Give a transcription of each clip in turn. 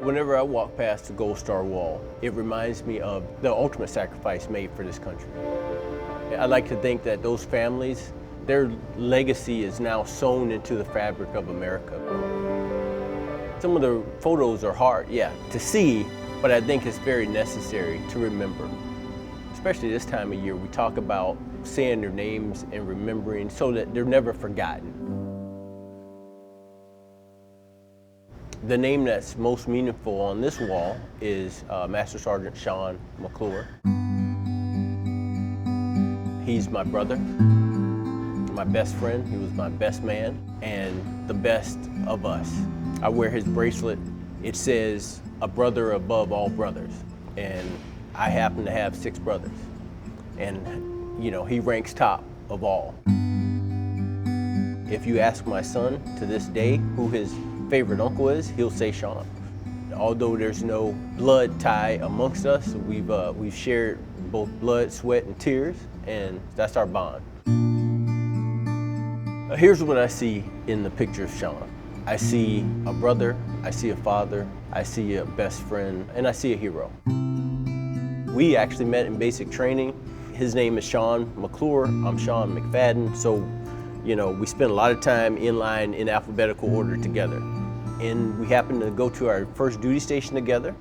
Whenever I walk past the Gold Star Wall, it reminds me of the ultimate sacrifice made for this country. I like to think that those families, their legacy is now sewn into the fabric of America. Some of the photos are hard, yeah, to see, but I think it's very necessary to remember. Especially this time of year, we talk about saying their names and remembering so that they're never forgotten. The name that's most meaningful on this wall is Master Sergeant Shawn McClure. He's my brother, my best friend. He was my best man and the best of us. I wear his bracelet. It says, "A brother above all brothers." And I happen to have 6 brothers. And, you know, he ranks top of all. If you ask my son to this day who his favorite uncle is, he'll say Shawn. Although there's no blood tie amongst us, we've shared both blood, sweat, and tears, and that's our bond. Here's what I see in the picture of Shawn. I see a brother, I see a father, I see a best friend, and I see a hero. We actually met in basic training. His name is Shawn McClure, I'm Shawn McFaden, so you know, we spent a lot of time in line in alphabetical order together. And we happened to go to our first duty station together.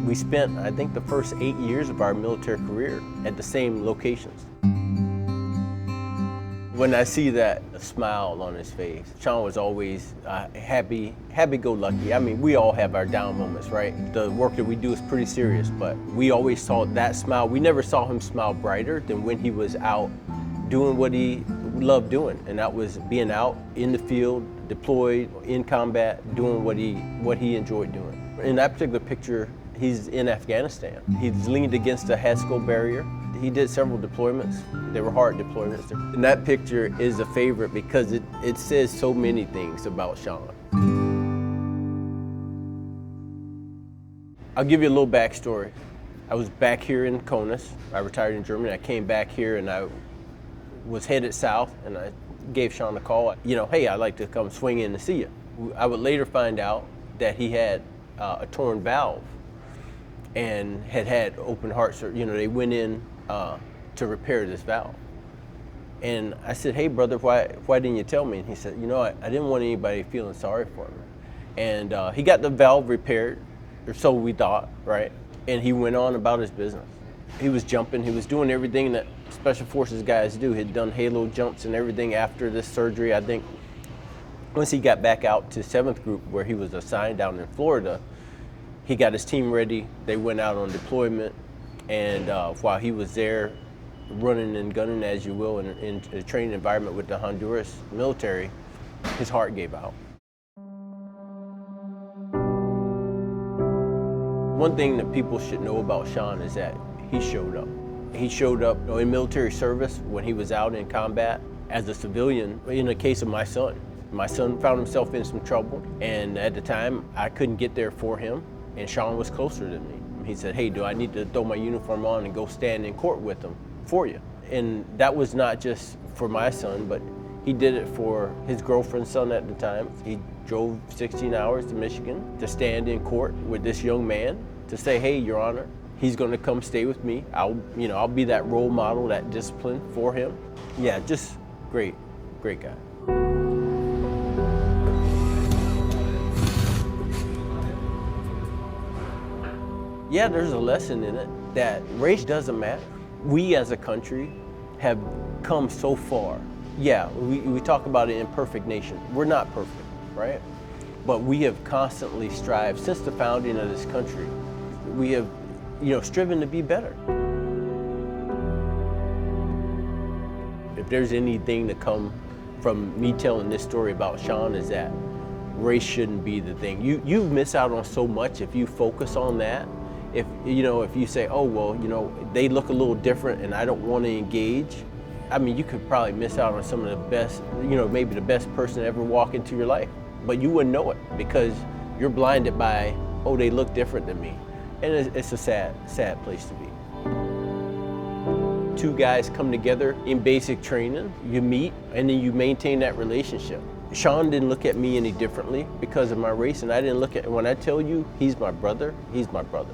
We spent, I think, the first 8 years of our military career at the same locations. When I see that smile on his face, Shawn was always happy-go-lucky. I mean, we all have our down moments, right? The work that we do is pretty serious, but we always saw that smile. We never saw him smile brighter than when he was out doing what he loved doing, and that was being out in the field, deployed, in combat, doing what he enjoyed doing. In that particular picture, he's in Afghanistan. He's leaned against a Haskell barrier. He did several deployments. They were hard deployments. And that picture is a favorite because it says so many things about Shawn. I'll give you a little backstory. I was back here in Konus. I retired in Germany. I came back here and I was headed south, and I gave Shawn a call. You know, hey, I'd like to come swing in to see you. I would later find out that he had a torn valve and had open heart surgery. You know, they went in to repair this valve. And I said, hey, brother, why didn't you tell me? And he said, you know, I didn't want anybody feeling sorry for me. And he got the valve repaired, or so we thought, right? And he went on about his business. He was jumping, he was doing everything that Special Forces guys do. He'd done halo jumps and everything after this surgery. I think once he got back out to 7th Group, where he was assigned down in Florida, he got his team ready. They went out on deployment, and while he was there running and gunning, as you will, in a training environment with the Honduras military, his heart gave out. One thing that people should know about Shawn is that he showed up. He showed up in military service when he was out in combat as a civilian. In the case of my son found himself in some trouble, and at the time I couldn't get there for him, and Shawn was closer than me. He said, hey, do I need to throw my uniform on and go stand in court with him for you? And that was not just for my son, but he did it for his girlfriend's son at the time. He drove 16 hours to Michigan to stand in court with this young man to say, hey, Your Honor, he's going to come stay with me. I'll be that role model, that discipline for him. Yeah, just great guy. Yeah, there's a lesson in it that race doesn't matter. We as a country have come so far. Yeah, we talk about an imperfect nation. We're not perfect, right? But we have constantly strived since the founding of this country. We have, striven to be better. If there's anything to come from me telling this story about Shawn, is that race shouldn't be the thing. You miss out on so much if you focus on that. If you say, oh, well, they look a little different and I don't want to engage, I mean, you could probably miss out on some of the best, maybe the best person to ever walk into your life. But you wouldn't know it because you're blinded by, oh, they look different than me. And it's a sad place to be. Two guys come together in basic training, you meet, and then you maintain that relationship. Shawn didn't look at me any differently because of my race, and I didn't look at, when I tell you he's my brother, he's my brother.